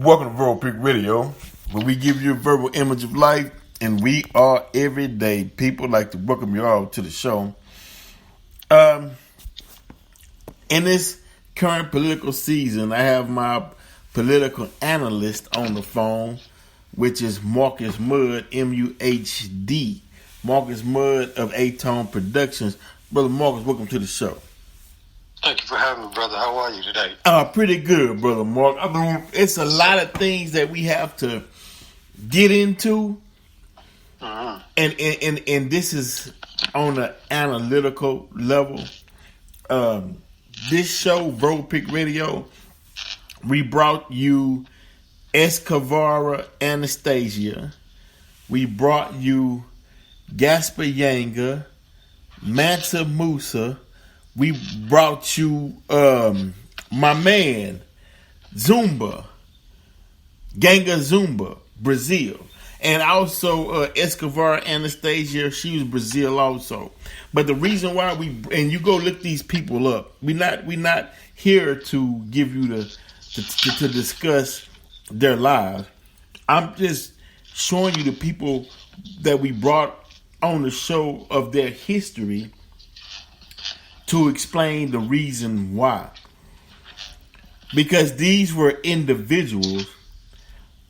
Welcome to Verbal Peak Radio, where we give you a verbal image of life, and we are everyday people. Like to welcome you all to the show. In this current political season, I have my political analyst on the phone, which is Marcus Muhd, M-U-H-D. Marcus Muhd of A-Tone Productions. Brother Marcus, welcome to the show. Thank you for having me, brother. How are you today? Pretty good, Brother Mark. I mean, it's a lot of things that we have to get into. And this is on an analytical level. This show, Verbal Peak Radio, we brought you Escavara Anastasia. We brought you Gaspar Yanga, Mansa Musa. We brought you my man, Zumba, Ganga Zumba, Brazil. And also Escavara Anastasia, she was Brazil also. But the reason why and you go look these people up. We're not here to give you to discuss their lives. I'm just showing you the people that we brought on the show of their history to explain the reason why. Because these were individuals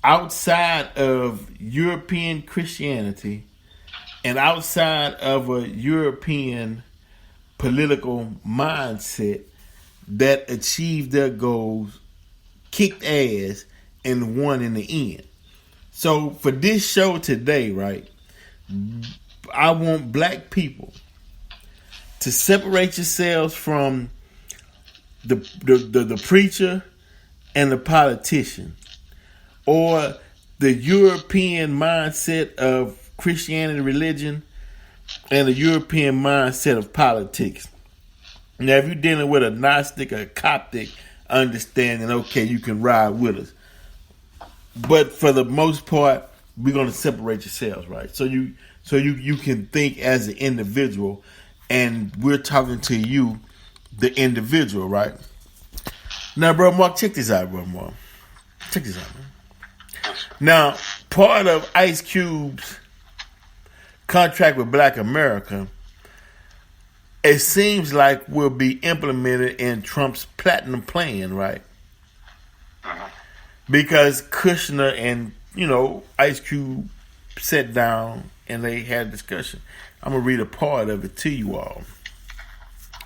outside of European Christianity and outside of a European political mindset that achieved their goals, kicked ass, and won in the end. So for this show today, right, I want black people to separate yourselves from the preacher and the politician, or the European mindset of Christianity religion and the European mindset of politics. Now, if you're dealing with a Gnostic or Coptic understanding, okay, you can ride with us. But for the most part, we're going to separate yourselves, right? So you can think as an individual. And we're talking to you, the individual, right? Now, bro, Mark, check this out, bro, Mark. Check this out, man. Now, part of Ice Cube's contract with Black America, it seems like will be implemented in Trump's platinum plan, right? Because Kushner and, Ice Cube sat down and they had a discussion. I'm going to read a part of it to you all.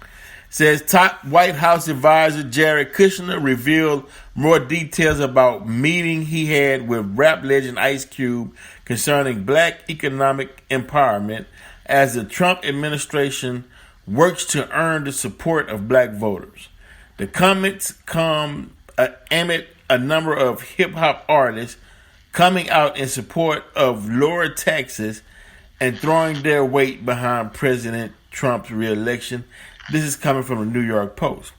It says, top White House advisor Jared Kushner revealed more details about meeting he had with rap legend Ice Cube concerning black economic empowerment as the Trump administration works to earn the support of black voters. The comments come amid a number of hip-hop artists coming out in support of lower taxes and throwing their weight behind President Trump's reelection. This is coming from the New York Post.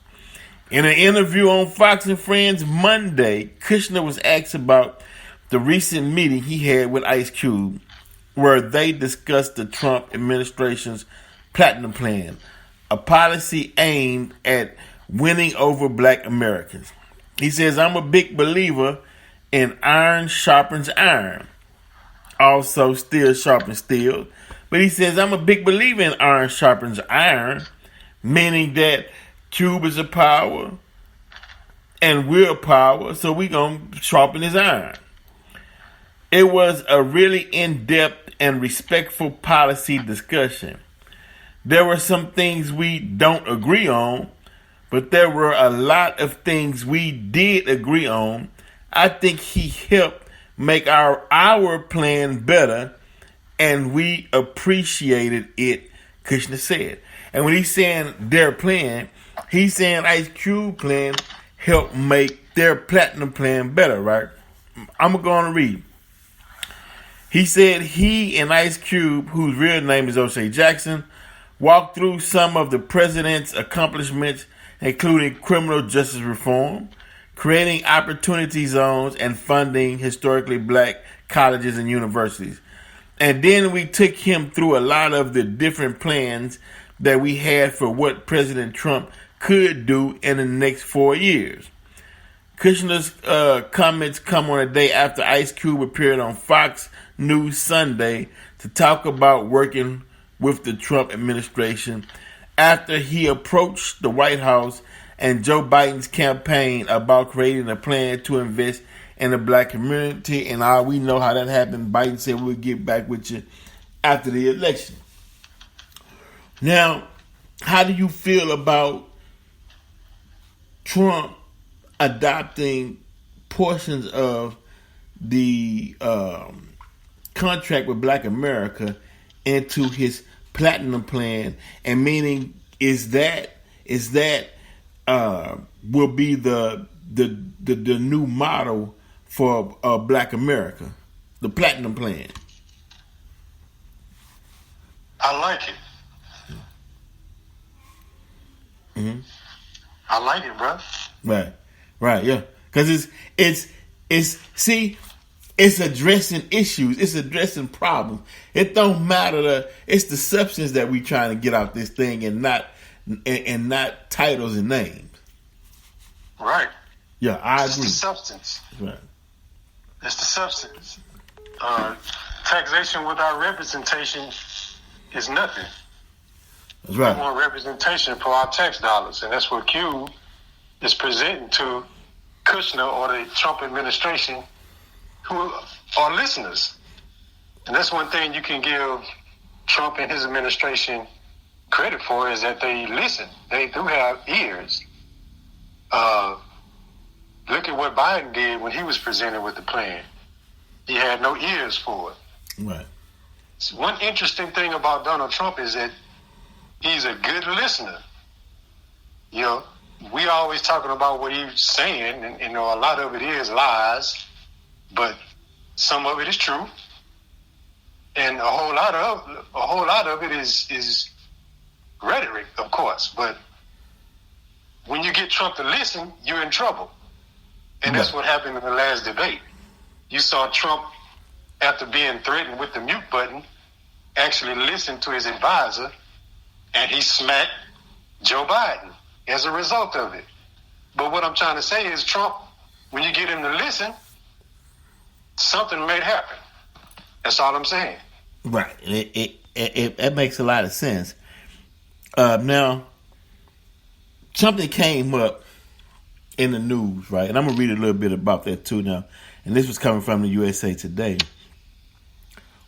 In an interview on Fox and Friends Monday, Kushner was asked about the recent meeting he had with Ice Cube, where they discussed the Trump administration's Platinum Plan, a policy aimed at winning over black Americans. He says, I'm a big believer in iron sharpens iron. Also, steel sharpens steel. But he says, I'm a big believer in iron sharpens iron, meaning that Cube is a power and we're a power, so we're going to sharpen his iron. It was a really in-depth and respectful policy discussion. There were some things we don't agree on, but there were a lot of things we did agree on. I think he helped make our plan better, and we appreciated it, Kushner said. And when he's saying their plan, he's saying Ice Cube plan helped make their platinum plan better, right? I'm going to go on and read. He said he and Ice Cube, whose real name is O'Shea Jackson, walked through some of the president's accomplishments, including criminal justice reform, creating opportunity zones, and funding historically black colleges and universities. And then we took him through a lot of the different plans that we had for what President Trump could do in the next 4 years. Kushner's comments come on a day after Ice Cube appeared on Fox News Sunday to talk about working with the Trump administration after he approached the White House and Joe Biden's campaign about creating a plan to invest in the black community. And we know how that happened. Biden said we'll get back with you after the election. Now, how do you feel about Trump adopting portions of the contract with Black America into his platinum plan, and meaning is that will be the new model for Black America, the platinum plan? I like it. Mm-hmm. I like it, bro. Right, yeah. Because it's addressing issues. It's addressing problems. It don't matter. It's the substance that we trying to get out this thing, and not titles and names. Right. Yeah, I agree. It's the substance. Right. It's the substance. Taxation without representation is nothing. That's right. We want representation for our tax dollars, and that's what Q is presenting to Kushner or the Trump administration, who are listeners. And that's one thing you can give Trump and his administration credit for, is that they listen. They do have ears. Look at what Biden did when he was presented with the plan. He had no ears for it. Right. So one interesting thing about Donald Trump is that he's a good listener. You know, we always talking about what he's saying, and you know, a lot of it is lies, but some of it is true, and a whole lot of it is rhetoric, of course. But when you get Trump to listen, you're in trouble, and that's what happened in the last debate. You saw Trump, after being threatened with the mute button, actually listen to his advisor, and he smacked Joe Biden as a result of it. But what I'm trying to say is, Trump, when you get him to listen, something may happen. That's all I'm saying. Right. It makes a lot of sense. Now, something came up in the news, right? And I'm going to read a little bit about that too now. And this was coming from the USA Today.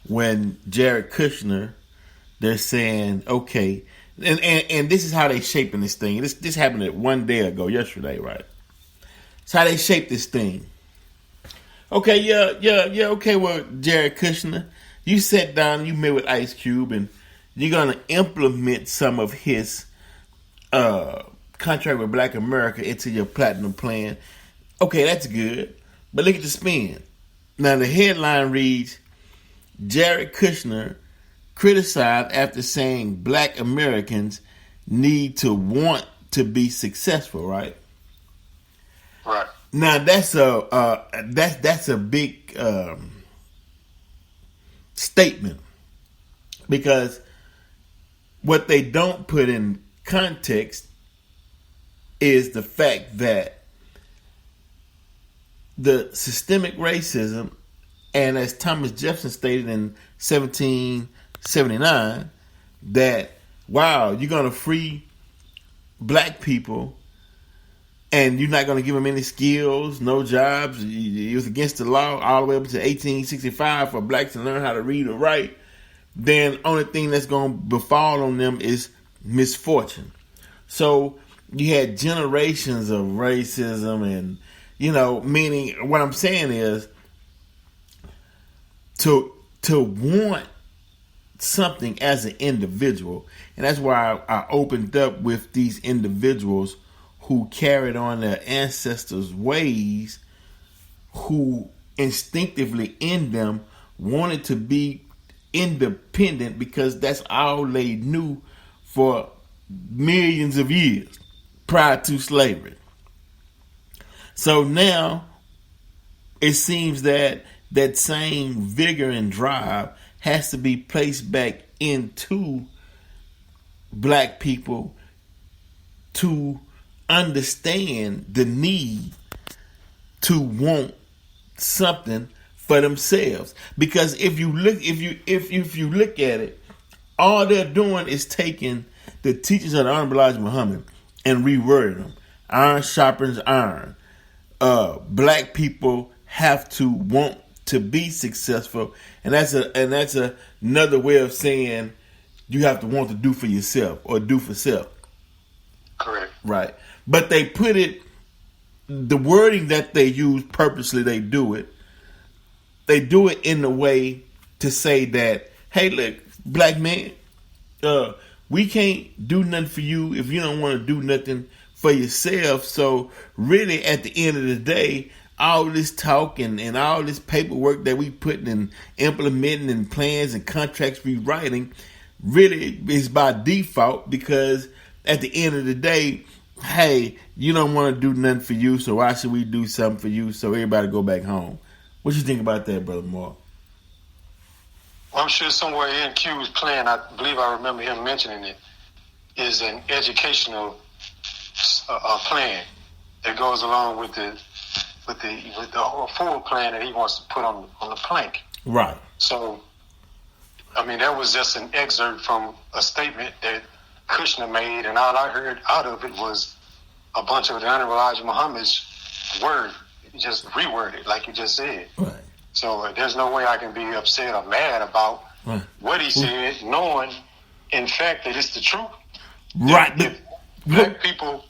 When Jared Kushner, they're saying, okay, and this is how they shaping this thing. This happened one day ago, yesterday, right? It's how they shape this thing. Okay, yeah, okay, well, Jared Kushner, you sat down, you met with Ice Cube, and you're going to implement some of his contract with Black America into your platinum plan. Okay, that's good. But look at the spin. Now, the headline reads, Jared Kushner criticized after saying Black Americans need to want to be successful, right? Right. Now that's a big statement, because what they don't put in context is the fact that the systemic racism, and as Thomas Jefferson stated in 1779, that, wow, you're going to free black people and you're not going to give them any skills, no jobs. It was against the law all the way up to 1865 for blacks to learn how to read or write. Then only thing that's going to befall on them is misfortune. So you had generations of racism, and, you know, meaning what I'm saying is to want something as an individual. And that's why I opened up with these individuals who carried on their ancestors' ways, who instinctively in them wanted to be independent because that's all they knew for millions of years prior to slavery. So now it seems that that same vigor and drive has to be placed back into black people to understand the need to want something for themselves. Because if you look at it, all they're doing is taking the teachings of the Honorable Elijah Muhammad and rewording them. Iron sharpens iron. Black people have to want to be successful, and that's another way of saying you have to want to do for yourself or do for self. Correct. Right. But they put it, the wording that they use purposely, they do it in a way to say that, hey, look, black man, we can't do nothing for you if you don't want to do nothing for yourself. So really, at the end of the day, all this talk and all this paperwork that we putting and implementing and plans and contracts rewriting really is by default, because at the end of the day, hey, you don't want to do nothing for you, so why should we do something for you so everybody go back home? What you think about that, Brother Mark? Well, I'm sure somewhere in Q's plan, I believe I remember him mentioning it, is an educational plan that goes along with the full plan that he wants to put on the plank. Right. So, I mean, that was just an excerpt from a statement that Kushner made, and all I heard out of it was a bunch of the Honorable Elijah Muhammad's word, just reworded, like you just said. Right. So there's no way I can be upset or mad about what he said, knowing, in fact, that it's the truth. Right. If black people...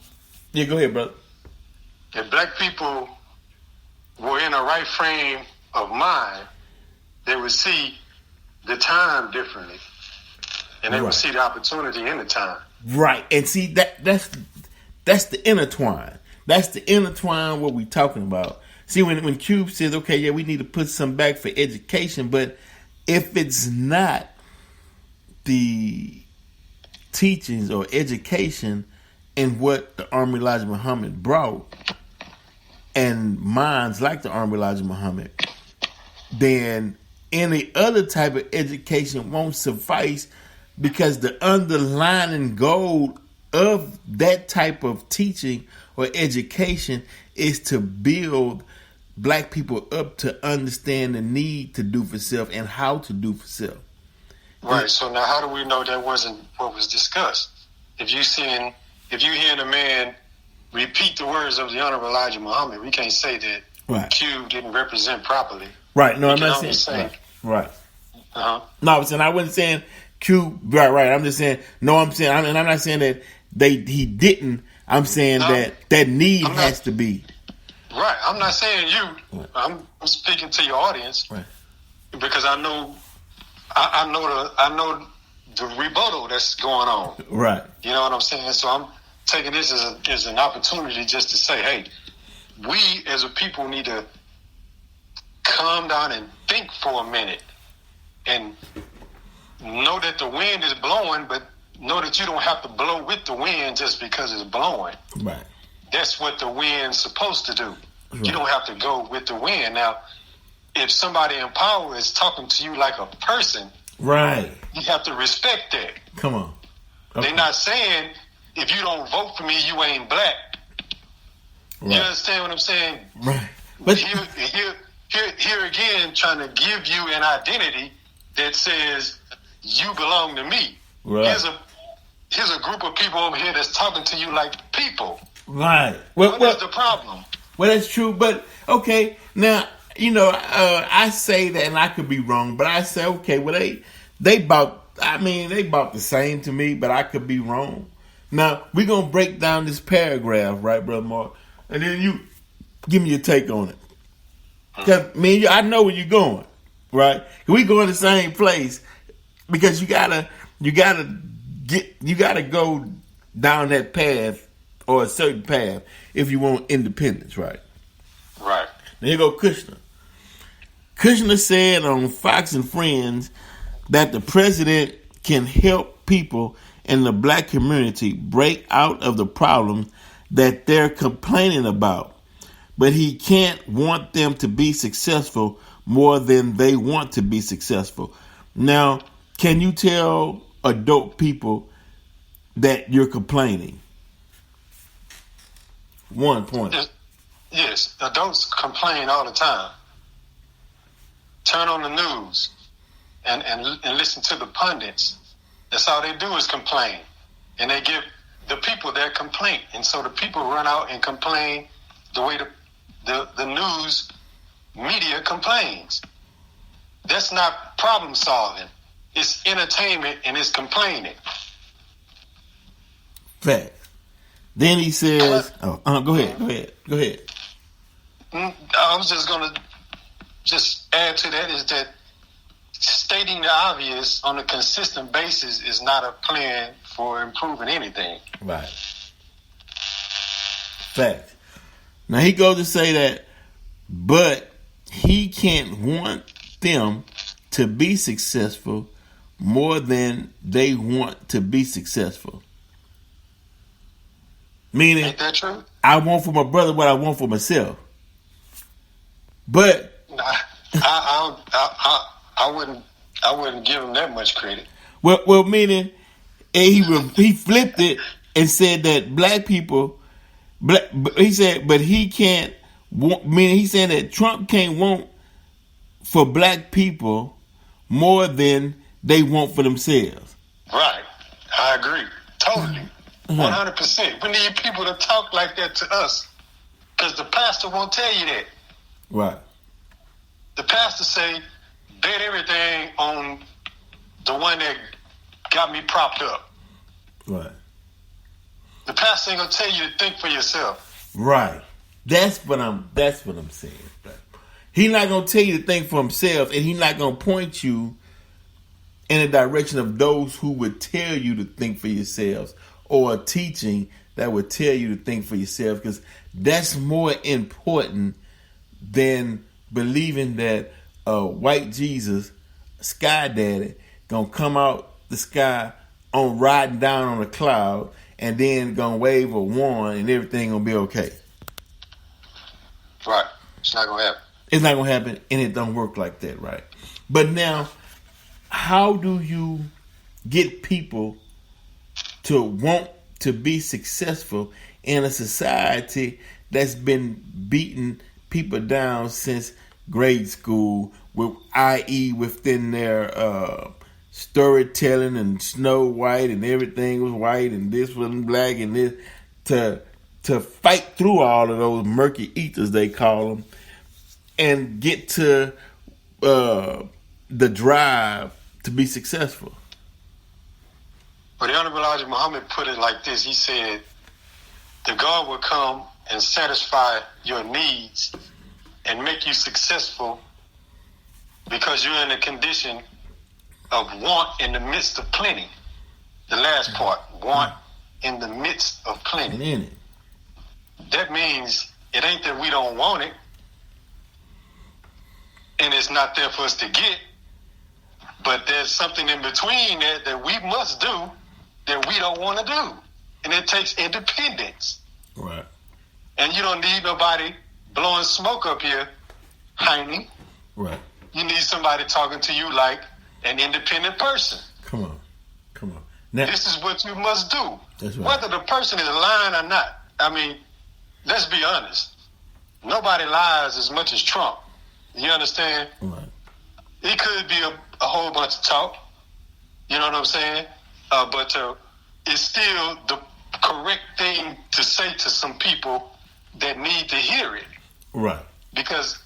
Yeah, go ahead, brother. If black people were in a right frame of mind, they would see the time differently. And they would see the opportunity in the time. Right. And see, that's the intertwine. That's the intertwine what we're talking about. See, when Cube says, okay, yeah, we need to put some back for education, but if it's not the teachings or education in what the Honorable Elijah Muhammad brought, and minds like the Honorable Elijah Muhammad, then any other type of education won't suffice, because the underlying goal of that type of teaching or education is to build black people up to understand the need to do for self and how to do for self. Right. So now, how do we know that wasn't what was discussed? If you're hearing a man repeat the words of the Honorable Elijah Muhammad, we can't say that Q didn't represent properly. Right. No, I'm not saying. Right. Uh-huh. No, I'm saying I wasn't saying Q. Right. I'm just saying. No, I'm saying, and I'm not saying that he didn't. I'm saying that need has to be. Right. I'm not saying you. Right. I'm speaking to your audience, right, because I know the rebuttal that's going on. Right. You know what I'm saying? So I'm taking this as an opportunity just to say, hey, we as a people need to calm down and think for a minute and know that the wind is blowing, but know that you don't have to blow with the wind just because it's blowing. Right. That's what the wind's supposed to do. Right. You don't have to go with the wind. Now, if somebody in power is talking to you like a person, right, you have to respect that. Come on. Okay. They're not saying, if you don't vote for me, you ain't black. Right. You understand what I'm saying? Right. But here again, trying to give you an identity that says you belong to me. Right. Here's a group of people over here that's talking to you like people. Right. What is the problem? Well, that's true, but okay. Now, I say that, and I could be wrong, but I say, okay, well, they about the same to me, but I could be wrong. Now, we're going to break down this paragraph, right, Brother Mark? And then you give me your take on it. Because, I know where you're going, right? We go in the same place, because you gotta go down that path, or a certain path, if you want independence, right? Right. Then here go Kushner. Kushner said on Fox and Friends that the president can help people in the black community break out of the problems that they're complaining about, but he can't want them to be successful more than they want to be successful. Now, can you tell adult people that you're complaining? 1 point. Yes, adults complain all the time. Turn on the news and listen to the pundits. That's all they do is complain. And they give the people their complaint. And so the people run out and complain the way the news media complains. That's not problem solving. It's entertainment and it's complaining. Fact. Then he says, go ahead. I was just going to just add to that is that stating the obvious on a consistent basis is not a plan for improving anything. Right. Fact. Now he goes to say that, but he can't want them to be successful more than they want to be successful. Meaning, ain't that true? I want for my brother what I want for myself. But I wouldn't give him that much credit. Well, meaning he flipped it and said that black people, he said, but he can't want. Meaning he said that Trump can't want for black people more than they want for themselves. Right, I agree totally, 100%. We need people to talk like that to us, because the pastor won't tell you that. Right. The pastor say, bet everything on the one that got me propped up. Right. The pastor ain't gonna tell you to think for yourself. Right. That's what I'm saying. He's not gonna tell you to think for himself, and he's not gonna point you in the direction of those who would tell you to think for yourselves, or a teaching that would tell you to think for yourself, because that's more important than believing that white Jesus, Sky Daddy, gonna come out the sky on riding down on a cloud and then gonna wave a wand and everything gonna be okay. Right. It's not gonna happen. It's not gonna happen, and it don't work like that, right? But now, how do you get people to want to be successful in a society that's been beating people down since grade school, with i.e. within their storytelling and Snow White and everything was white and this was black and this, to fight through all of those murky ethers they call them and get to the drive to be successful? But the Honorable Elijah Muhammad put it like this. He said, the God will come and satisfy your needs and make you successful because you're in a condition of want in the midst of plenty. The last part, want in the midst of plenty. That means it ain't that we don't want it and it's not there for us to get, but there's something in between that we must do that we don't want to do. And it takes independence. Right. And you don't need nobody blowing smoke up here, Heine. Right. You need somebody talking to you like an independent person. Come on. Now, this is what you must do. That's right. Whether the person is lying or not. I mean, let's be honest. Nobody lies as much as Trump. You understand? Right. It could be a whole bunch of talk. You know what I'm saying? But it's still the correct thing to say to some people that need to hear it. Right. Because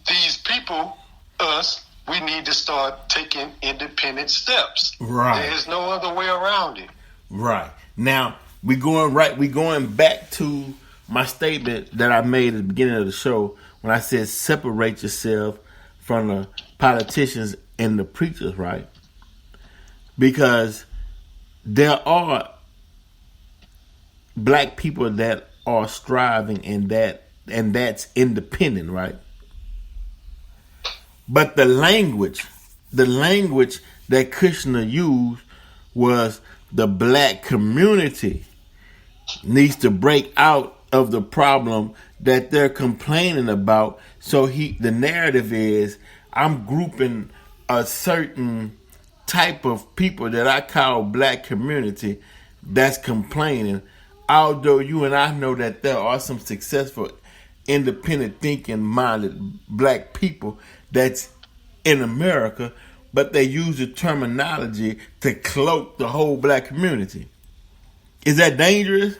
these people, us, we need to start taking independent steps. Right. There's no other way around it. Right. Now, we're going back to my statement that I made at the beginning of the show when I said separate yourself from the politicians and the preachers, right? Because there are black people that are striving and that's independent, right? But the language that Kushner used was the black community needs to break out of the problem that they're complaining about. So the narrative is, I'm grouping a certain type of people that I call black community that's complaining, although you and I know that there are some successful independent thinking minded black people that's in America, but they use the terminology to cloak the whole black community. Is that dangerous?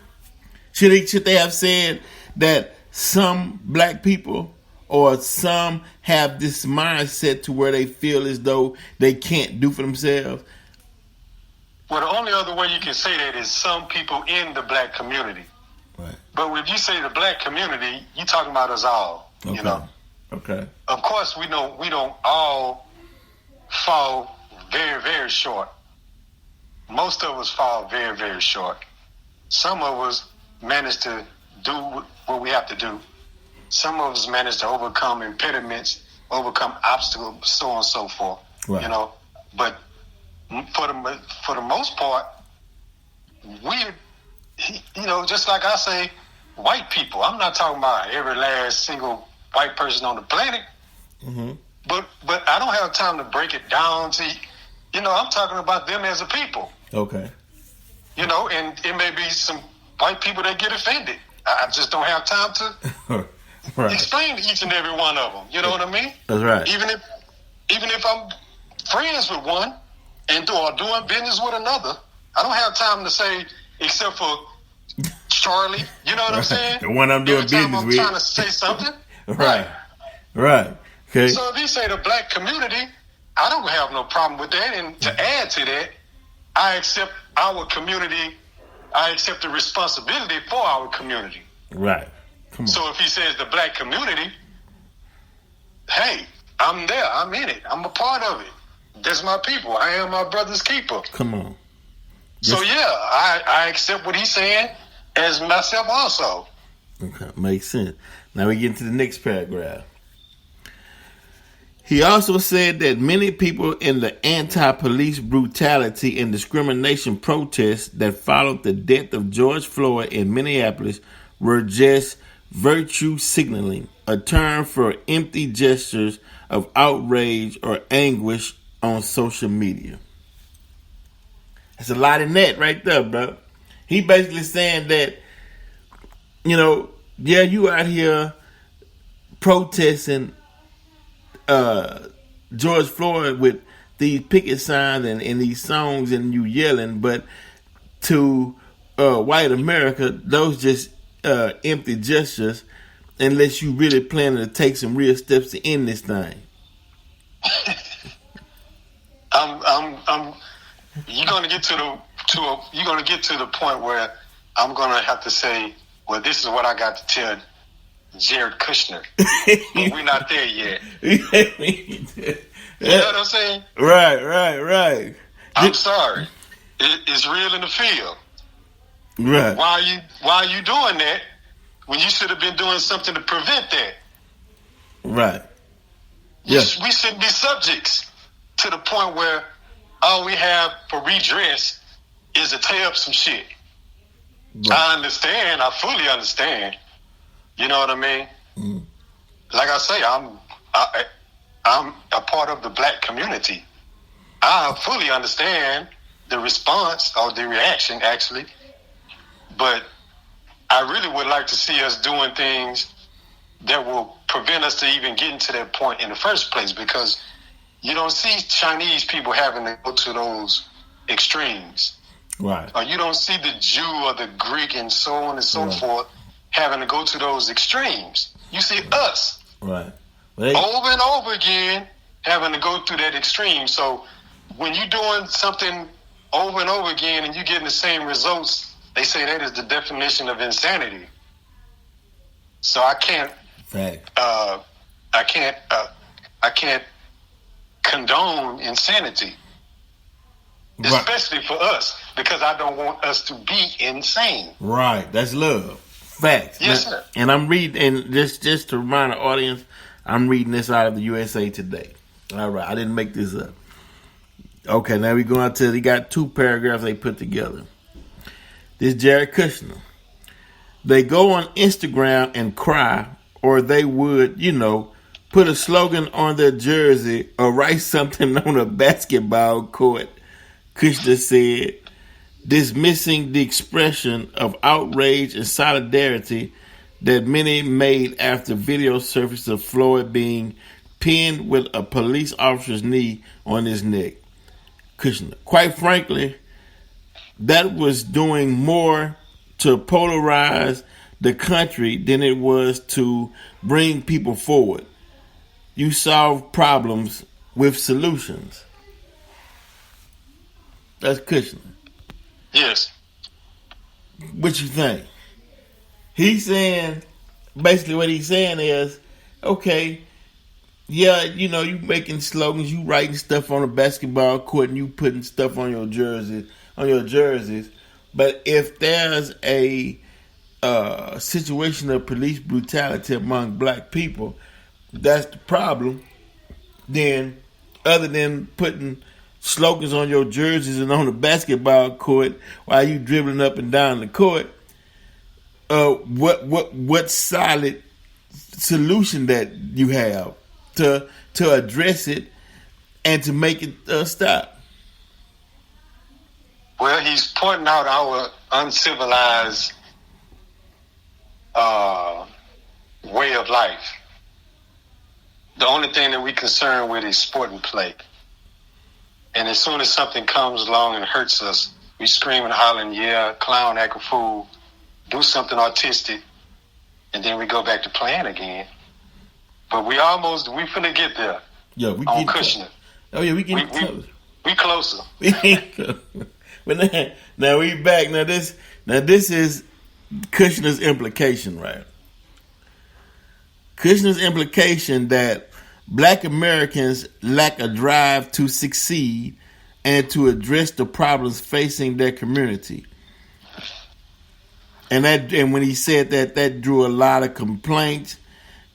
Should they have said that some black people or some have this mindset to where they feel as though they can't do for themselves? Well, the only other way you can say that is some people in the black community. Right. But if you say the black community, you're talking about us all. Okay. You know. Okay. Of course, we don't all fall very, very short. Most of us fall very, very short. Some of us manage to do what we have to do. Some of us manage to overcome impediments, overcome obstacles, so on and so forth. Right. You know, but for the most part, we, you know, just like I say, white people. I'm not talking about every last single white person on the planet. Mm-hmm. But I don't have time to break it down to, you know, I'm talking about them as a people. Okay. You know, and it may be some white people that get offended. I just don't have time to right. explain to each and every one of them. You know what I mean? That's right. Even if I'm friends with one and doing business with another, I don't have time to say, except for Charlie. You know what I'm saying? The one I'm doing business I'm with. trying to say something. Right. Right. Okay. So if you say the black community, I don't have no problem with that. And to add to that, I accept our community. I accept the responsibility for our community. Right. Come on. So if he says the black community, hey, I'm there. I'm in it. I'm a part of it. That's my people. I am my brother's keeper. Come on. So yeah, I accept what he's saying as myself also. Okay, makes sense. Now we get into the next paragraph. He also said that many people in the anti-police brutality and discrimination protests that followed the death of George Floyd in Minneapolis were just virtue signaling, a term for empty gestures of outrage or anguish on social media. That's a lot in that right there, bro. He basically saying that, you know, yeah, you out here protesting George Floyd with these picket signs and these songs and you yelling, but to white America, those just empty gestures unless you really planning to take some real steps to end this thing. You're gonna get to the point where I'm gonna have to say, well, this is what I got to tell Jared Kushner, but we're not there yet. You know what I'm saying? Right. I'm sorry. It's real in the field. Right. Why are you doing that when you should have been doing something to prevent that? Right. Yeah. We shouldn't be subjects to the point where all we have for redress is to tear up some shit. Right. I understand. I fully understand. You know what I mean? Mm. Like I say, I'm a part of the black community. I fully understand the response or the reaction, actually. But I really would like to see us doing things that will prevent us to even getting to that point in the first place, because you don't see Chinese people having to go to those extremes. Right. Or you don't see the Jew or the Greek and so on and so forth having to go to those extremes. You see us right. over and over again having to go through that extreme. So when you're doing something over and over again and you're getting the same results, they say that is the definition of insanity. So I can't condone insanity, especially for us, because I don't want us to be insane. Right, that's love. Facts. Yes, sir. And I'm reading, and just to remind the audience, I'm reading this out of the USA Today. All right, I didn't make this up. Okay, now we going to, they got two paragraphs they put together. This Jared Kushner. They go on Instagram and cry, or they would, put a slogan on their jersey or write something on a basketball court, Kushner said, dismissing the expression of outrage and solidarity that many made after video surfaced of Floyd being pinned with a police officer's knee on his neck. Kushner. Quite frankly, that was doing more to polarize the country than it was to bring people forward. You solve problems with solutions. That's Kushner. Yes. What you think? He's saying, basically what he's saying is, okay, yeah, you know, you making slogans, you writing stuff on a basketball court, and you putting stuff on your jerseys. But if there's a situation of police brutality among black people, that's the problem. Then, other than putting slogans on your jerseys and on the basketball court while you dribbling up and down the court, what solid solution that you have to address it and to make it stop? Well, he's pointing out our uncivilized way of life. The only thing that we concerned with is sport and play. And as soon as something comes along and hurts us, we scream and holler and yeah, clown, act a fool, do something artistic, and then we go back to playing again. But we finna get there. Yeah, we on get Kushner. Oh yeah, we getting close. We closer. But now we back. Now this is Kushner's implication, right? Kushner's implication that black Americans lack a drive to succeed and to address the problems facing their community. And when he said that drew a lot of complaints.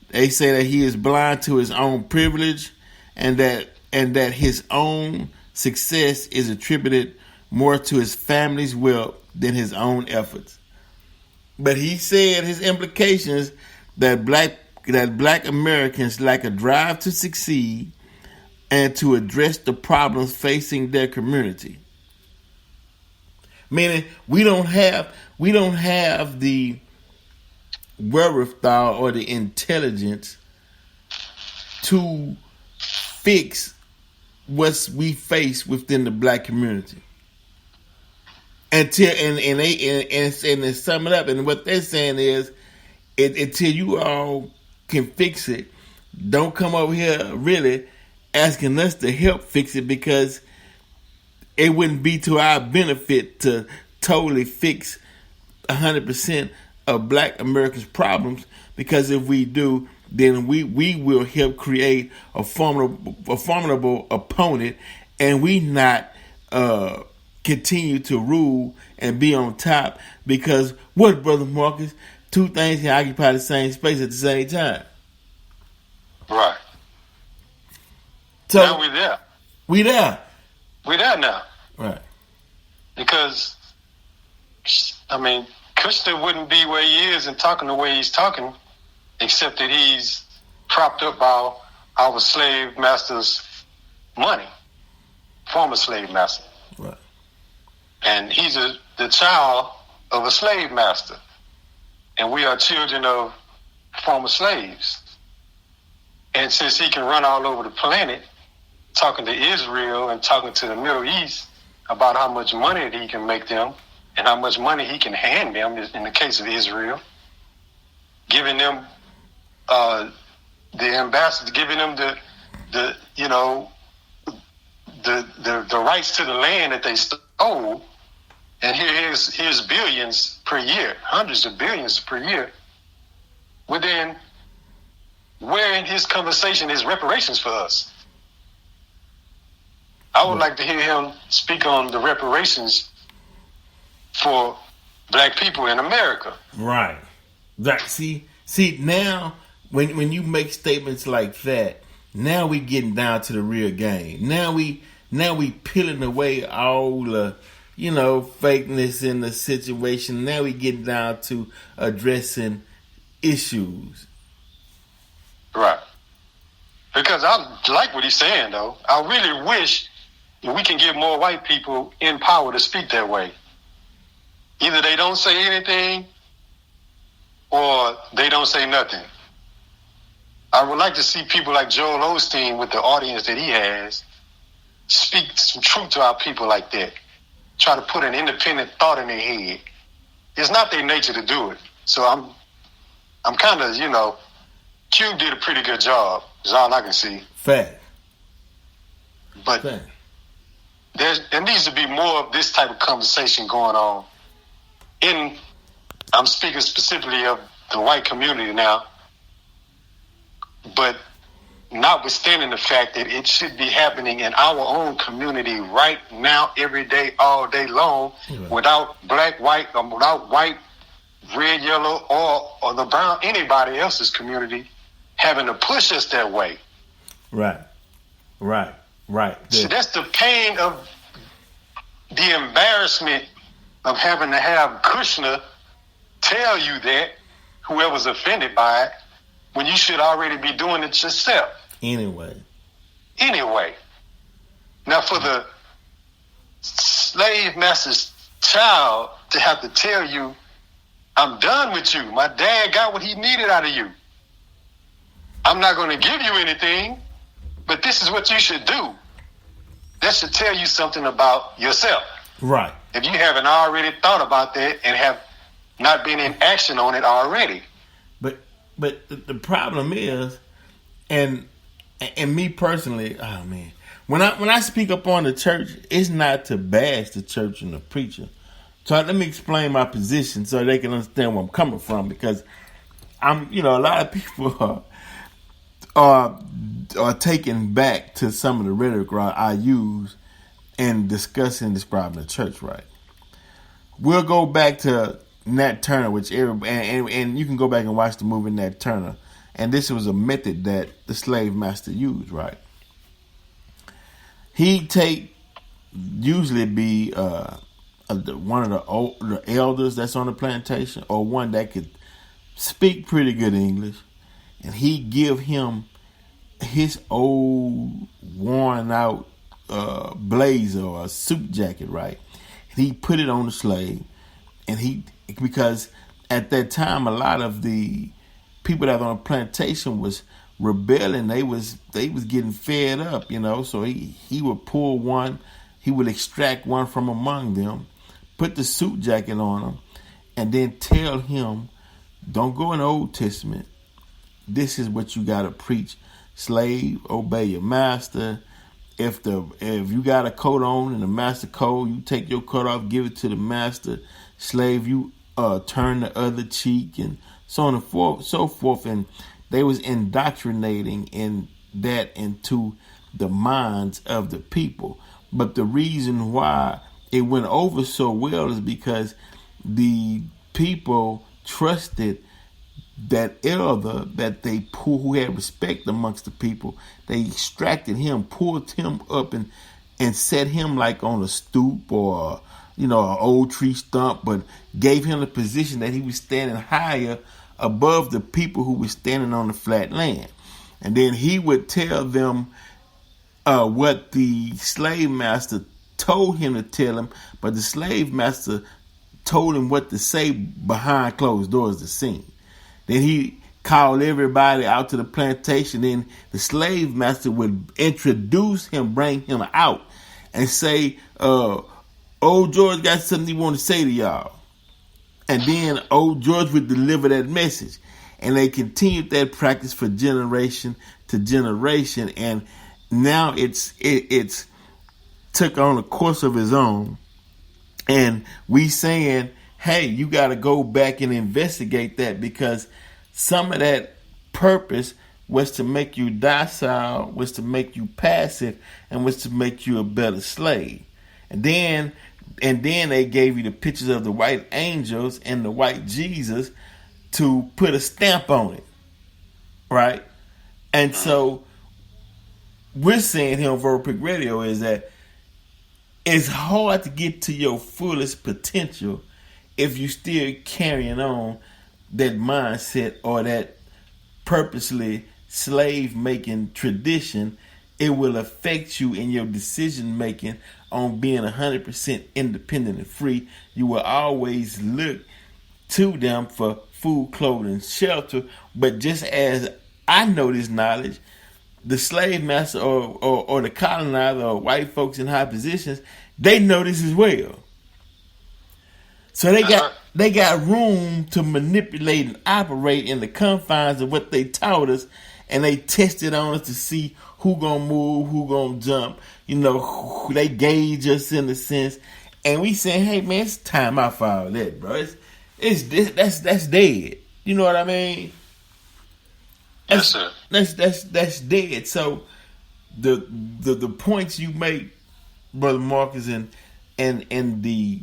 They say that he is blind to his own privilege and that his own success is attributed more to his family's wealth than his own efforts. But he said his implications that black Americans lack a drive to succeed and to address the problems facing their community. Meaning we don't have the wherewithal or the intelligence to fix what we face within the black community. And to sum it up, and what they're saying is, until you all can fix it, don't come over here really asking us to help fix it, because it wouldn't be to our benefit to totally fix 100% of black Americans' problems, because if we do, then we will help create a formidable opponent, and we not continue to rule and be on top. Because what, Brother Marcus? Two things can occupy the same space at the same time. Right. So now we're there. We there. We're there now. Right. Because, I mean, Kushner wouldn't be where he is and talking the way he's talking, except that he's propped up by our slave master's money, former slave master. Right. And he's the child of a slave master. And we are children of former slaves. And since he can run all over the planet, talking to Israel and talking to the Middle East about how much money that he can make them and how much money he can hand them, in the case of Israel, giving them the ambassadors, giving them the rights to the land that they stole, and here's billions per year, hundreds of billions per year. Well, then, where in his conversation is reparations for us? I would like to hear him speak on the reparations for black people in America. Right. See now, when you make statements like that, now we getting down to the real game. Now we peeling away all the, fakeness in the situation. Now we getting down to addressing issues. Right. Because I like what he's saying, though. I really wish we can get more white people in power to speak that way. Either they don't say anything, or they don't say nothing. I would like to see people like Joel Osteen, with the audience that he has, speak some truth to our people like that. Try to put an independent thought in their head. It's not their nature to do it. So I'm kind of, Cube did a pretty good job, is all I can see. Fact. But there needs to be more of this type of conversation going on. I'm speaking specifically of the white community now, but notwithstanding the fact that it should be happening in our own community right now, every day, all day long, without black, white, without white, red, yellow, or the brown, anybody else's community having to push us that way. Right. So that's the pain of the embarrassment of having to have Kushner tell you that, whoever's offended by it, when you should already be doing it yourself. Anyway. Now, for the slave master's child to have to tell you, I'm done with you. My dad got what he needed out of you. I'm not going to give you anything, but this is what you should do. That should tell you something about yourself. Right. If you haven't already thought about that and have not been in action on it already. But the problem is, and me personally, oh man, when I speak up on the church, it's not to bash the church and the preacher. So let me explain my position so they can understand where I'm coming from, because a lot of people are taken back to some of the rhetoric I use in discussing this problem in the church, right? We'll go back to Nat Turner, which and you can go back and watch the movie Nat Turner, and this was a method that the slave master used, right? He'd usually be one of the elders that's on the plantation, or one that could speak pretty good English, and he'd give him his old worn out blazer or a suit jacket, right? And he put it on the slave, and because at that time a lot of the people that were on the plantation was rebelling. They was getting fed up, so he would pull one, he would extract one from among them, put the suit jacket on him, and then tell him, don't go in the Old Testament. This is what you gotta preach. Slave, obey your master. If you got a coat on and the master coat, you take your coat off, give it to the master. Slave, you turn the other cheek, and so on and so forth. And they was indoctrinating into the minds of the people. But the reason why it went over so well is because the people trusted that elder that who had respect amongst the people. They extracted him, pulled him up, and set him like on a stoop or an old tree stump, but gave him the position that he was standing higher above the people who were standing on the flat land. And then he would tell them what the slave master told him to tell him, but the slave master told him what to say behind closed doors to sing. Then he called everybody out to the plantation. Then the slave master would introduce him, bring him out, and say, Old George got something he want to say to y'all. And then Old George would deliver that message. And they continued that practice for generation to generation. And now it's took on a course of its own. And we saying, hey, you got to go back and investigate that, because some of that purpose was to make you docile, was to make you passive, and was to make you a better slave. And then they gave you the pictures of the white angels and the white Jesus to put a stamp on it, right? And so we're saying here on Verbal Pick Radio is that it's hard to get to your fullest potential if you still carrying on that mindset or that purposely slave-making tradition. It will affect you in your decision-making on being 100% independent and free. You will always look to them for food, clothing, shelter. But just as I know this knowledge, the slave master or the colonizer or white folks in high positions, they know this as well. So they got room to manipulate and operate in the confines of what they taught us, and they tested on us to see who gonna move, who gonna jump. They gauge us in a sense, and we saying, "Hey man, it's time out for all that, bro. That's dead." You know what I mean? Yes, sir. That's dead. So the points you make, Brother Marcus, and the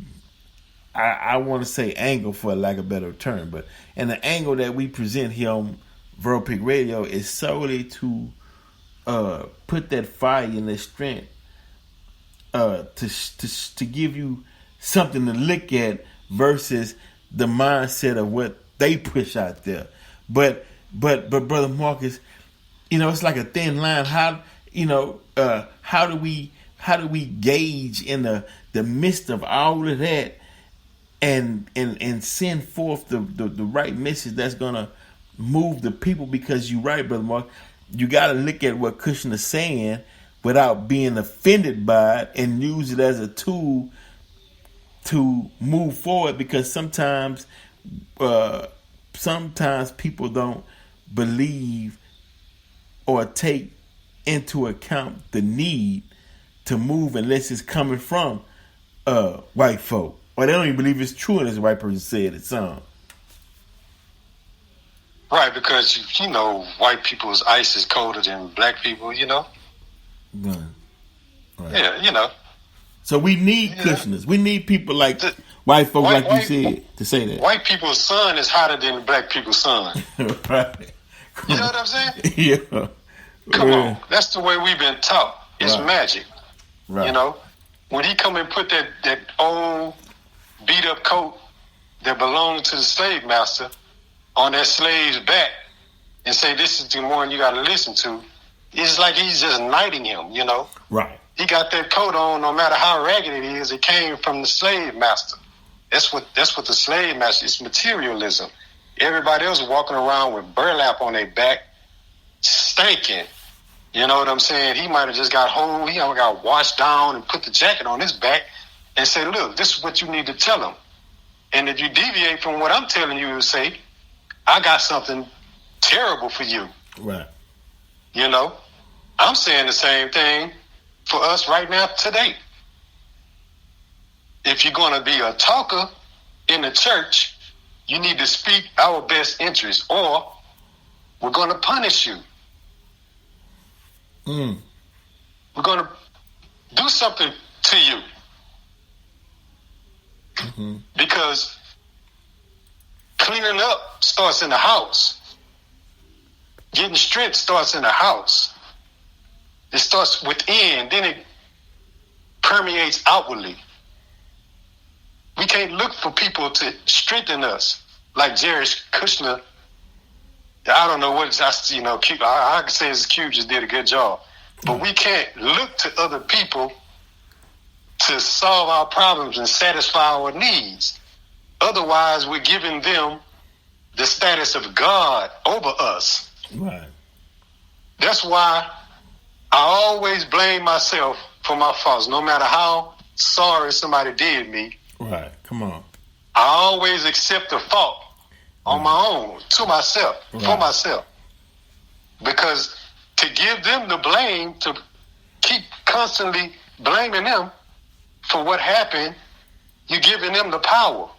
I want to say angle for lack of a better term, but and the angle that we present here on Verpic Radio is solely to put that fire and that strength to give you something to look at versus the mindset of what they push out there. But Brother Marcus, it's like a thin line. How do we gauge in the midst of all of that and send forth the right message that's gonna move the people? Because you're right, Brother Mark. You got to look at what Kushner's saying without being offended by it and use it as a tool to move forward. Because sometimes people don't believe or take into account the need to move unless it's coming from white folk, or they don't even believe it's true unless a white person said it. Some. Right, because white people's ice is colder than black people. Right. Yeah, So we need Kushners. We need people like white folks, like you said, to say that. White people's sun is hotter than black people's sun. Right. You know what I'm saying? Yeah. Come on. That's the way we've been taught. It's magic. Right. When he come and put that old beat up coat that belonged to the slave master on that slave's back and say, this is the one you got to listen to, it's like he's just knighting him, Right. He got that coat on, no matter how ragged it is, it came from the slave master. That's what the slave master, it's materialism. Everybody else walking around with burlap on their back, stinking. You know what I'm saying? He might have just got washed down and put the jacket on his back and say, look, this is what you need to tell him. And if you deviate from what I'm telling you to say, I got something terrible for you. Right. I'm saying the same thing for us right now today. If you're going to be a talker in the church, you need to speak our best interest, or we're going to punish you. We're going to do something to you. Mm-hmm. Because cleaning up starts in the house. Getting strength starts in the house. It starts within, then it permeates outwardly. We can't look for people to strengthen us like Jared Kushner. I don't know what it's, I can say his Cube just did a good job. But we can't look to other people to solve our problems and satisfy our needs. Otherwise, we're giving them the status of God over us. Right. That's why I always blame myself for my faults, no matter how sorry somebody did me. Right. Come on. I always accept the fault on my own, to myself, for myself. Because to give them the blame, to keep constantly blaming them for what happened, you're giving them the power.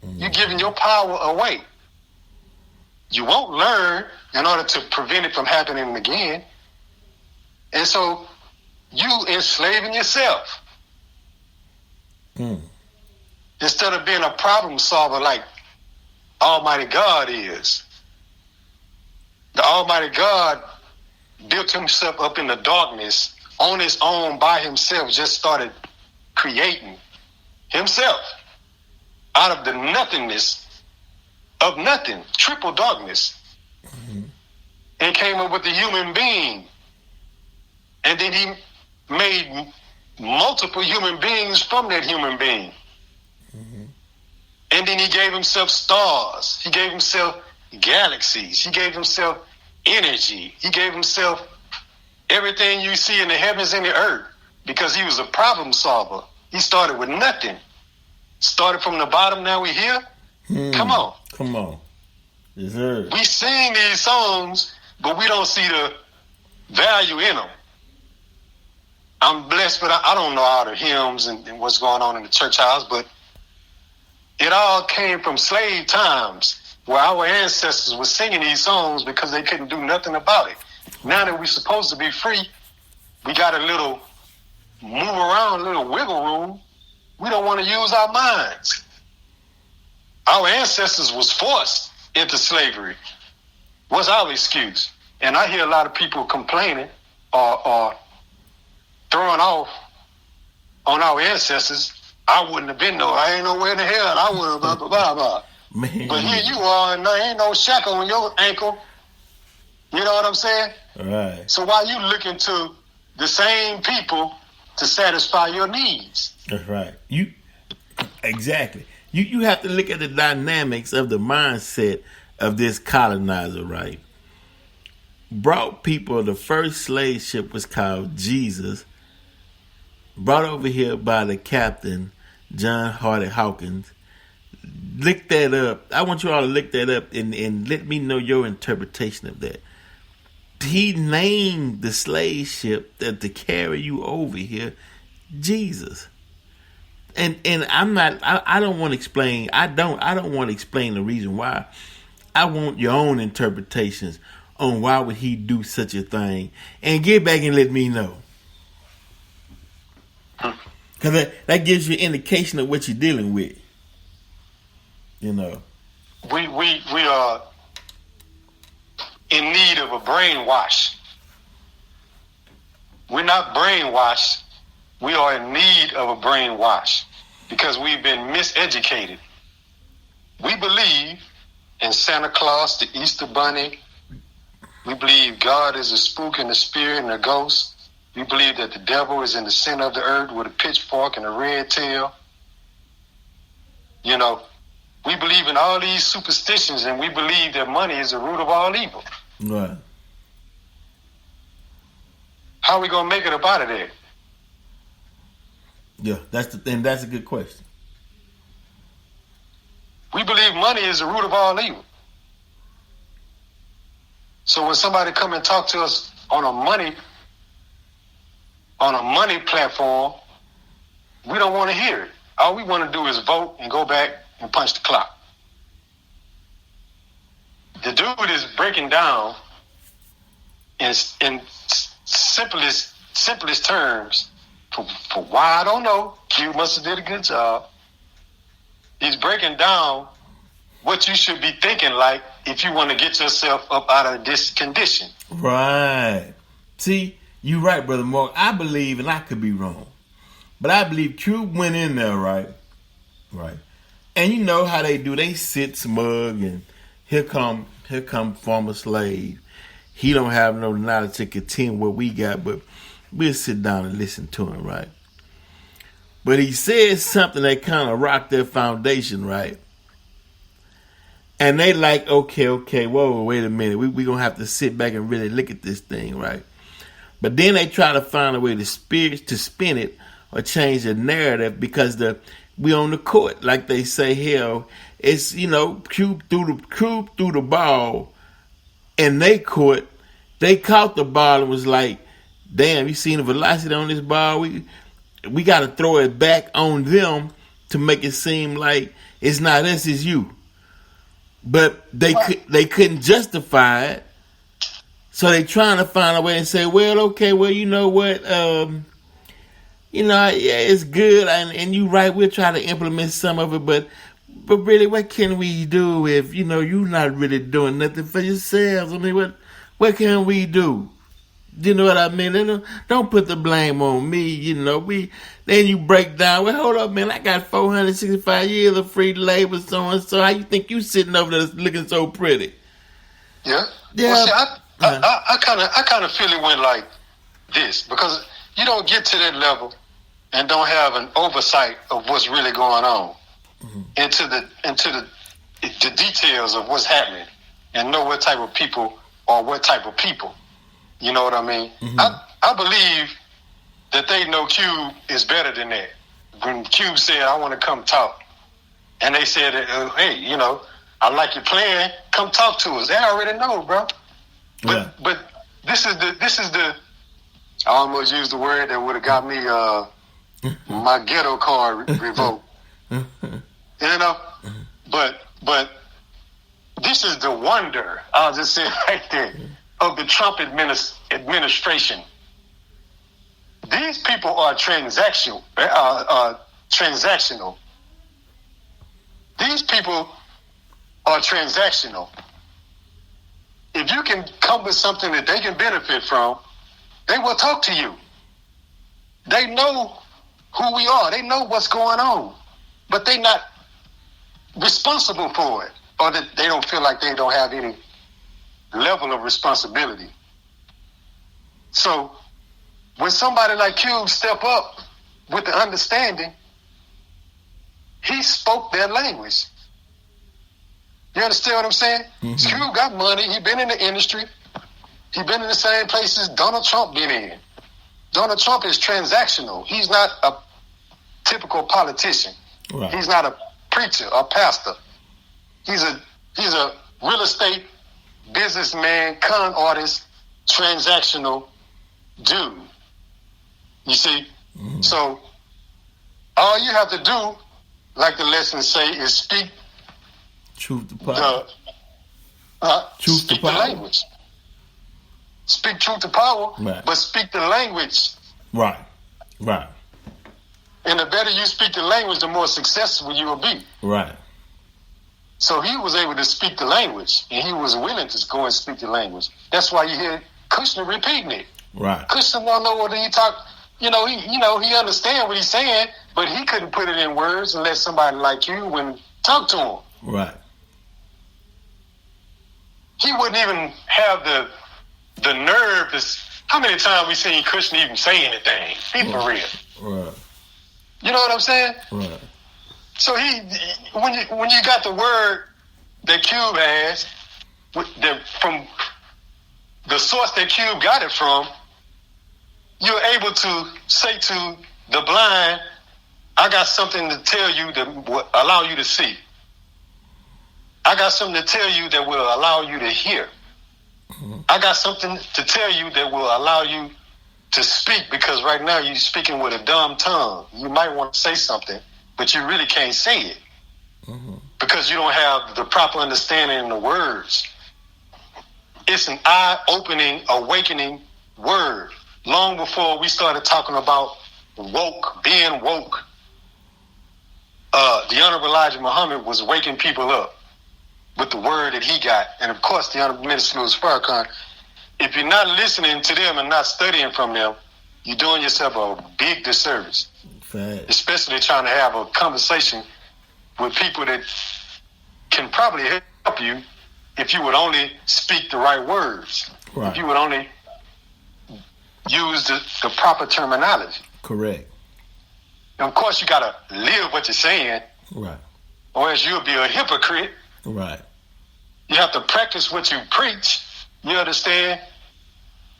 You're giving your power away. You won't learn in order to prevent it from happening again. And so you enslaving yourself. Instead of being a problem solver like Almighty God is. The Almighty God built himself up in the darkness on his own by himself, just started creating himself out of the nothingness of nothing, triple darkness, and came up with the human being. And then he made multiple human beings from that human being. And then he gave himself stars. He gave himself galaxies. He gave himself energy. He gave himself everything you see in the heavens and the earth because he was a problem solver. He started with nothing. Started from the bottom, now we're here. Come on. Come on. Yes, sir. We sing these songs, but we don't see the value in them. I'm blessed, but I don't know all the hymns and what's going on in the church house, but it all came from slave times where our ancestors were singing these songs because they couldn't do nothing about it. Now that we're supposed to be free, we got a little move around, a little wiggle room. We don't want to use our minds. Our ancestors was forced into slavery. What's our excuse? And I hear a lot of people complaining or throwing off on our ancestors. I wouldn't have been I ain't nowhere in the hell. I would have blah, blah, blah, blah. Man. But here you are, and there ain't no shackle on your ankle. You know what I'm saying? Right. So why you looking to the same people to satisfy your needs? That's right. Exactly. You have to look at the dynamics of the mindset of this colonizer, right? Brought people, the first slave ship was called Jesus, brought over here by the captain, John Hardy Hawkins. Look that up. I want you all to look that up and let me know your interpretation of that. He named the slave ship that to carry you over here, Jesus. And I'm not. I don't want to explain. I don't want to explain the reason why. I want your own interpretations on why would he do such a thing, and get back and let me know. Because that gives you an indication of what you're dealing with. You know. We are in need of a brainwash. We're not brainwashed. We are in need of a brainwash because we've been miseducated. We believe in Santa Claus, the Easter Bunny. We believe God is a spook and a spirit and a ghost. We believe that the devil is in the center of the earth with a pitchfork and a red tail. You know, we believe in all these superstitions, and we believe that money is the root of all evil. Right. How are we going to make it up out of there? Yeah, that's a good question. We believe money is the root of all evil. So when somebody come and talk to us on a money platform, we don't want to hear it. All we want to do is vote and go back and punch the clock. The dude is breaking down in simplest terms for why I don't know. Q must have did a good job. He's breaking down what you should be thinking like if you want to get yourself up out of this condition. Right. See, you're right, Brother Mark. I believe, and I could be wrong, but I believe Q went in there, right? Right. And you know how they do. They sit smug, and here come former slave. He don't have no knowledge to continue what we got, but we'll sit down and listen to him, right? But he said something that kind of rocked their foundation, right? And they like, okay, whoa, wait a minute. We going to have to sit back and really look at this thing, right? But then they try to find a way to spin it or change the narrative because we on the court, like they say, hell, it's, Cube threw the ball and they court. They caught the ball and was like, damn, you seen the velocity on this ball? We got to throw it back on them to make it seem like it's not us, it's you. But they couldn't justify it, so they trying to find a way and say, well, okay, well, you know what, yeah, it's good, and you right, we'll try to implement some of it, but really, what can we do if you're not really doing nothing for yourselves? I mean, what can we do? You know what I mean? Don't put the blame on me, Then you break down, well, hold up, man, I got 465 years of free labor, so how you think you sitting over there looking so pretty? Yeah. Yeah. Well, see, I kind of feel it went like this, because you don't get to that level and don't have an oversight of what's really going on. into the details of what's happening and know what type of people or what type of people. You know what I mean? I believe that they know Cube is better than that. When Cube said, I want to come talk, and they said, hey, you know, I like your plan, come talk to us. They already know, bro. But this is the I almost used the word that would have got me my ghetto card revoked. You know? But this is the wonder, I'll just say it right there, of the Trump administration. These people are transactional. These people are transactional. If you can come with something that they can benefit from, they will talk to you. They know who we are. They know what's going on. But they're not responsible for it. Or that they don't feel like they don't have any level of responsibility. So when somebody like Cube step up with the understanding, he spoke their language. You understand what I'm saying? Cube got money. He been in the industry. He been in the same places Donald Trump been in. Donald Trump is transactional. He's not a typical politician. Right. He's not a preacher or pastor. He's a real estate businessman, con artist, transactional dude. You see? So all you have to do, like the lessons say, is speak truth to power. Speak the language. Speak truth to power, right. But speak the language. Right. And the better you speak the language, the more successful you will be. Right. So he was able to speak the language, and he was willing to go and speak the language. That's why you hear Kushner repeating it. Right. Kushner don't know what he talk. He understand what he's saying, but he couldn't put it in words unless somebody like you would talk to him. Right. He wouldn't even have the nerve. How many times we seen Kushner even say anything? Be for real. Right. You know what I'm saying? Right. So when you got the word that Cube has, from the source that Cube got it from, you're able to say to the blind, I got something to tell you that will allow you to see. I got something to tell you that will allow you to hear. I got something to tell you that will allow you to speak, because right now you're speaking with a dumb tongue. You might want to say something, but you really can't say it because you don't have the proper understanding in the words. It's an eye-opening, awakening word. Long before we started talking about being woke, the Honorable Elijah Muhammad was waking people up with the word that he got. And of course, the Honorable Minister Louis Farrakhan. If you're not listening to them and not studying from them, you're doing yourself a big disservice. Fact. Especially trying to have a conversation with people that can probably help you if you would only speak the right words. Right. If you would only use the proper terminology. Correct. And of course, you got to live what you're saying. Right. Or else you'll be a hypocrite. Right. You have to practice what you preach. You understand?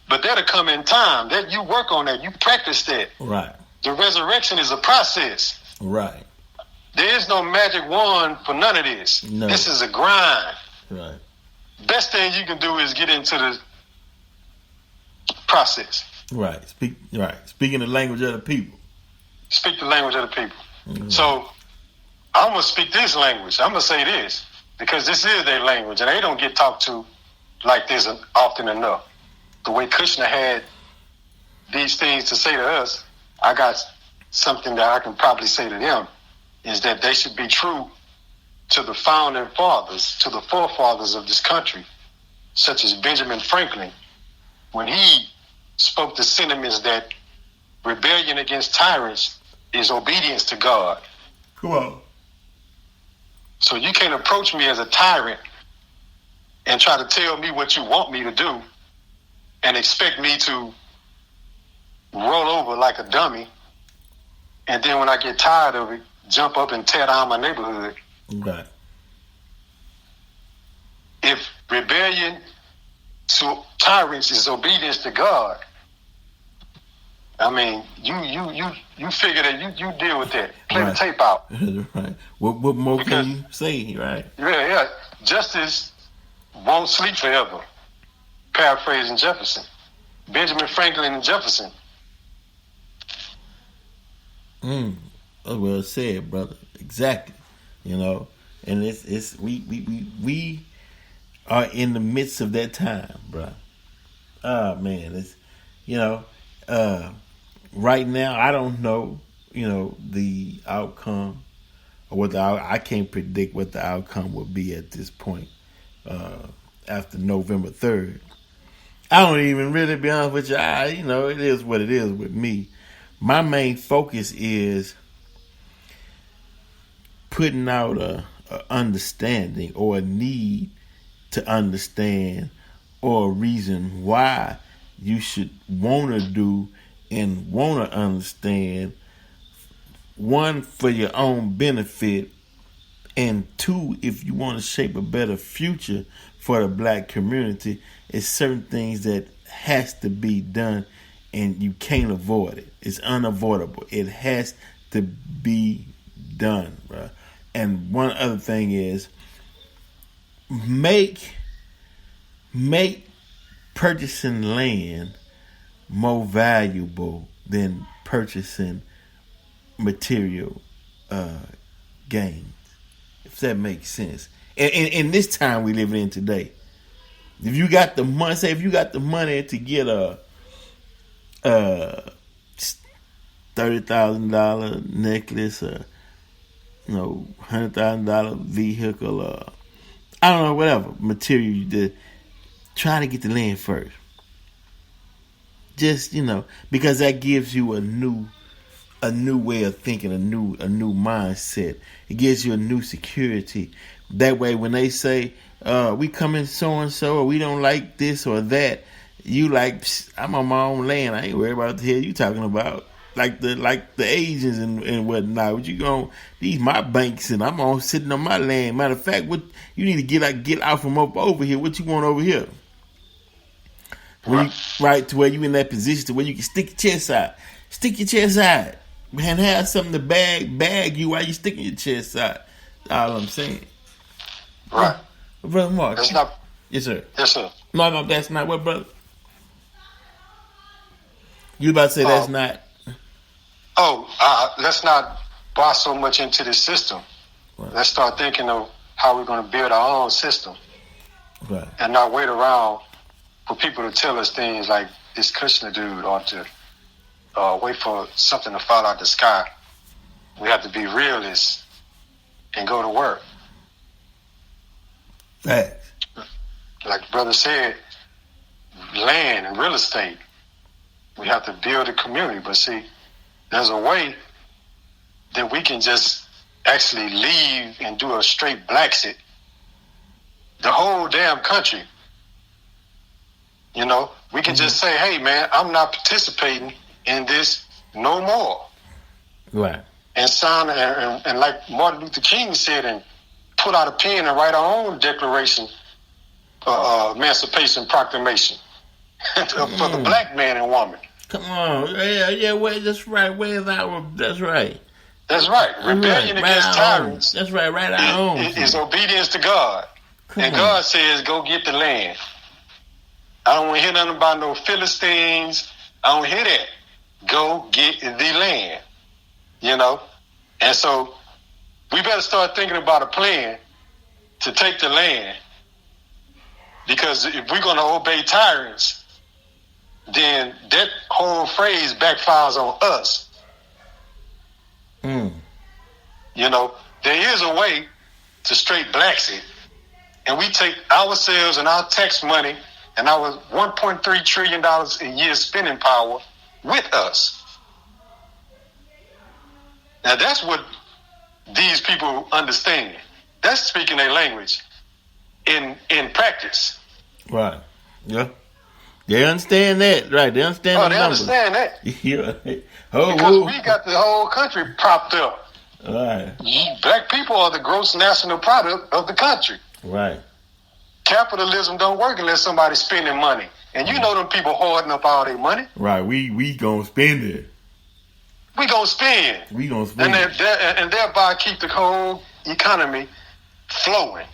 But that'll come in time. That you work on that. You practice that. Right. The resurrection is a process. Right. There is no magic wand for none of this. No. This is a grind. Right. Best thing you can do is get into the process. Right. Speaking the language of the people. Speak the language of the people. Mm-hmm. So I'm going to speak this language. I'm going to say this because this is their language and they don't get talked to like this often enough. The way Kushner had these things to say to us, I got something that I can probably say to them, is that they should be true to the founding fathers, to the forefathers of this country, such as Benjamin Franklin, when he spoke the sentiments that rebellion against tyrants is obedience to God. Come on. So you can't approach me as a tyrant and try to tell me what you want me to do and expect me to roll over like a dummy. And then when I get tired of it, jump up and tear down my neighborhood. Right. If rebellion to tyrants is obedience to God, I mean, you figure that you deal with that. Play the tape out. Right. What more can you say? Right. Yeah. Justice won't sleep forever. Paraphrasing Jefferson. Benjamin Franklin and Jefferson. Well said, brother. Exactly. And it's we are in the midst of that time, bro. Oh man, it's right now I don't know, the outcome or what I can't predict what the outcome will be at this point after November 3rd. I don't even really be honest with you. It is what it is with me. My main focus is putting out a understanding or a need to understand or a reason why you should want to do and want to understand, one, for your own benefit, and two, if you want to shape a better future for the black community. It's certain things that has to be done and you can't avoid it. It's unavoidable. It has to be done, bro. And one other thing is make purchasing land more valuable than purchasing material gains, if that makes sense. And in this time we live in today, if you got the money, say if you got the money to get a $30,000 necklace, $100,000 vehicle, I don't know, whatever material you did, try to get the land first. Just because that gives you a new way of thinking, a new mindset. It gives you a new security. That way, when they say we come in so and so, or we don't like this or that, you like, I'm on my own land. I ain't worried about what the hell you talking about. Like the Asians and whatnot. What you going? These my banks and I'm all sitting on my land. Matter of fact, what you need to get out from up over here. What you want over here? Right to where you in that position to where you can stick your chest out. Stick your chest out. And have something to bag you while you sticking your chest out. All I'm saying. Right. Brother Mark. That's not. Yes, sir. Yes, sir. No, that's not what, brother. You about to say that's not. Let's not buy so much into the system. Right. Let's start thinking of how we're going to build our own system. Right. And not wait around for people to tell us things like this Kushner dude, or to wait for something to fall out the sky. We have to be realists and go to work. Facts. Like the brother said, land and real estate. We have to build a community. But see, there's a way that we can just actually leave and do a straight Blaxit the whole damn country. We can just say, hey, man, I'm not participating in this no more. Right. And sign, and like Martin Luther King said, and put out a pen and write our own declaration, Emancipation Proclamation for the black man and woman. Come on. Yeah, wait, that's right. That's right. That's right. Rebellion against tyrants. That's right, our own. Is obedience to God. God says, go get the land. I don't want to hear nothing about no Philistines. I don't hear that. Go get the land. And so we better start thinking about a plan to take the land. Because if we're going to obey tyrants, then that whole phrase backfires on us. There is a way to straight Blaxit, and we take ourselves and our tax money and our $1.3 trillion a year spending power with us. Now that's what these people understand. That's speaking their language in practice. Right. Yeah. They understand that, right? They understand the numbers. Understand that. Yeah. Because we got the whole country propped up. Right. Black people are the gross national product of the country. Right. Capitalism don't work unless somebody's spending money. And you know them people hoarding up all their money. Right. We gonna spend it. We gonna spend. We gonna spend. And thereby keep the whole economy flowing.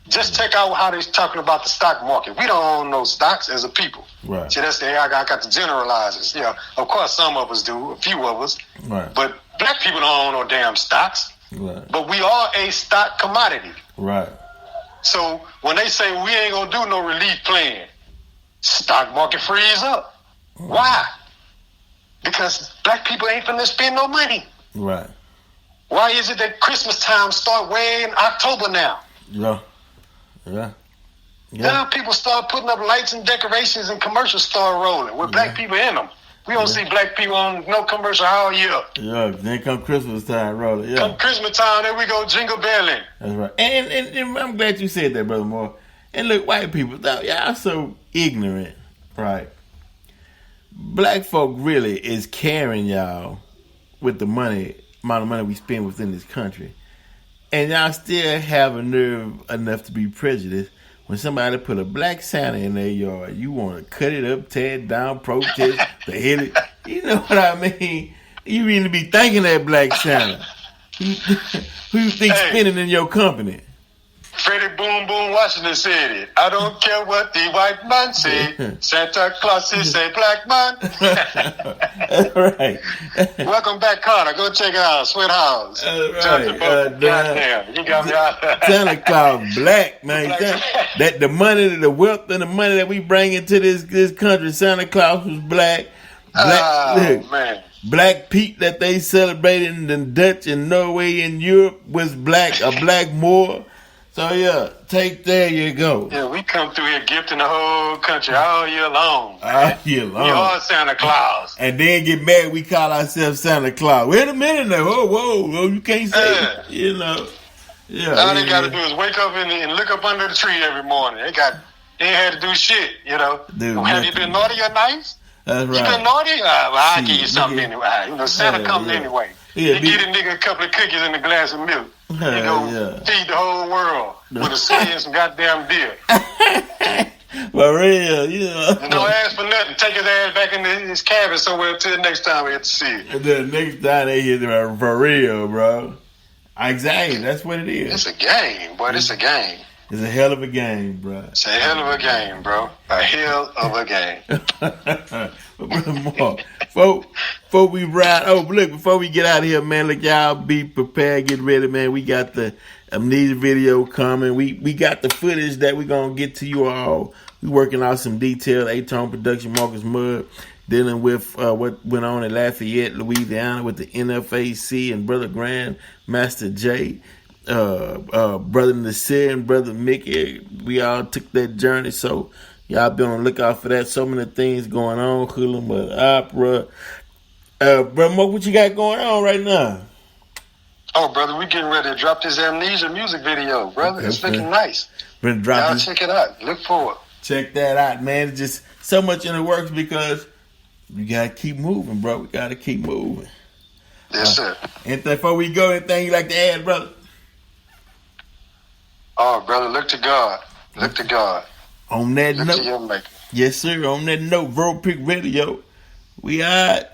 Just check out how they're talking about the stock market. We don't own no stocks as a people. Right. See, that's I got to generalize this. Yeah, of course some of us do, a few of us. Right. But black people don't own no damn stocks. Right. But we are a stock commodity. Right. So when they say we ain't gonna do no relief plan, stock market freeze up. Why? Because black people ain't finna spend no money. Right. Why is it that Christmas time start way in October now? Yeah. Yeah. Now people start putting up lights and decorations and commercials start rolling with black people in them. We don't see black people on no commercial all year. Yeah, then come Christmas time, rolling. Yeah. Come Christmas time, there we go jingle belling. That's right. And I'm glad you said that, Brother Moore. And look, white people, y'all so ignorant, right? Black folk really is carrying y'all with the amount of money we spend within this country. And y'all still have a nerve enough to be prejudiced. When somebody put a black Santa in their yard, you want to cut it up, tear it down, protest, the hit it. You know what I mean? You really be thanking that black Santa. Who you think spinning in your company? Freddie Boom Boom Washington said it. I don't care what the white man say. Santa Claus is a black man. That's right. Welcome back, Carter. Go check it out. Sweet House. That's right. Goddamn. You got me out. Santa Claus black, man. That the money, the wealth and the money that we bring into this country, Santa Claus was black. Look, man. Black Pete that they celebrated in the Dutch and Norway and Europe was black, a black Moor. So yeah, there you go. Yeah, we come through here gifting the whole country all year long. All year long. We are Santa Claus. And then get mad, we call ourselves Santa Claus. Wait a minute now. Whoa, you can't say it. You know. Yeah. All they gotta do is wake up and look up under the tree every morning. They ain't had to do shit, you know. Have you been naughty or nice? That's right. You been naughty? Well, I'll give you something anyway. You know, Santa comes anyway. Yeah, you give a nigga a couple of cookies and a glass of milk. You know, feed the whole world with a soy and some goddamn beer. For real, you know. Don't ask for nothing. Take his ass back in his cabin somewhere until the next time we have to see it. And then next time they hit it for real, bro. Exactly, that's what it is. It's a game, boy. It's a game. It's a hell of a game, bro. It's a hell of a game, bro. A hell of a game. Before we ride, look, before we get out of here, man, look, y'all be prepared, get ready, man. We got the amnesia video coming. We got the footage that we're going to get to you all. We working out some details. A-Tone Production, Marcus Muhd, dealing with what went on in Lafayette, Louisiana with the NFAC and Brother Grand, Master J. Brother Nasir and Brother Mickey, we all took that journey, so y'all be on the lookout for that. So many things going on, Hula with Opera. Brother Mo, what you got going on right now? Oh, brother, we getting ready to drop this Amnesia music video, brother. Okay, it's looking nice. Y'all check it out. Look forward. Check that out, man. It's just so much in the works because we gotta keep moving, bro. We gotta keep moving. Yes, sir. And before we go, anything you like to add, brother? Oh, brother, look to God. Look to God. On that note. Yes, sir. On that note, World Pick Radio. We out.